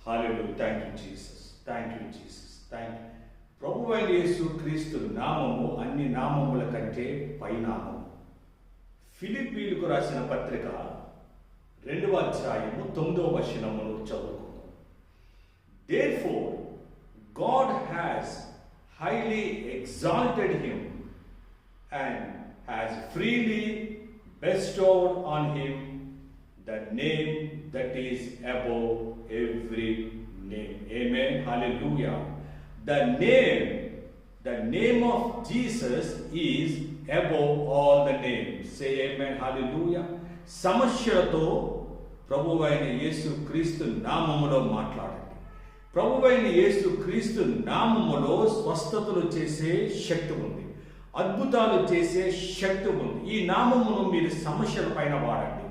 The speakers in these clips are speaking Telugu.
Hallelujah. Thank you Jesus, thank you Jesus, thank you. ప్రభువైన యేసు క్రీస్తు నామము అన్ని నామముల కంటే పైనామము. ఫిలిప్పీయులకు రాసిన పత్రిక 2వ అధ్యాయము 9వ వచనమును చదువుకుందాం. Therefore God has highly exalted him and has freely bestowed on him the name that is above every name. Amen. Hallelujah. The name of Jesus is above all the names. Say amen. Hallelujah. సమస్యలతో ప్రభువైన యేసు క్రీస్తు నామములో మాట్లాడండి. ప్రభువైన యేసు క్రీస్తు నామములో స్వస్థతలు చేసే శక్తి ఉంది, అద్భుతాలు చేసే శక్తి ఉంది. ఈ నామమును మీరు సమస్యల పైన వాడండి.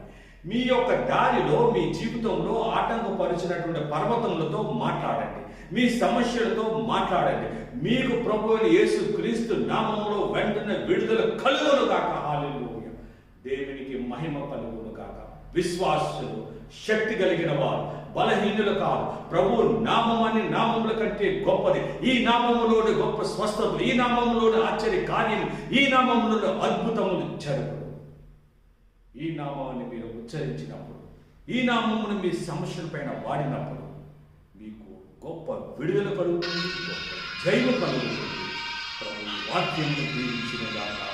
మీ యొక్క దారిలో, మీ జీవితంలో ఆటంకపరిచినటువంటి పర్వతములతో మాట్లాడండి, మీ సమస్యలతో మాట్లాడండి. మీకు ప్రభువైన యేసు క్రీస్తు నామములో వెంటనే విడుదల కలుగును కాక. హల్లెలూయా. దేవునికి మహిమ కలుగును కాక. విశ్వాసులు, శక్తి కలిగిన వారు, బలహీనులు కాదు. ప్రభు నామమని నామముల కంటే గొప్పది. ఈ నామములోని గొప్ప స్వస్థతలు, ఈ నామములోని ఆశ్చర్య కార్యము, ఈ నామములోని అద్భుతములు జరుగును. ఈ నామాన్ని మీరు ఉచ్చరించినప్పుడు, ఈ నామమును మీ సమస్యల పైన వాడినప్పుడు మీకు గొప్ప విడుదల కలుగుతుంది, గొప్ప జయము కలుగుతుంది. ప్రభు వాక్యమును దీవించిన దాకా.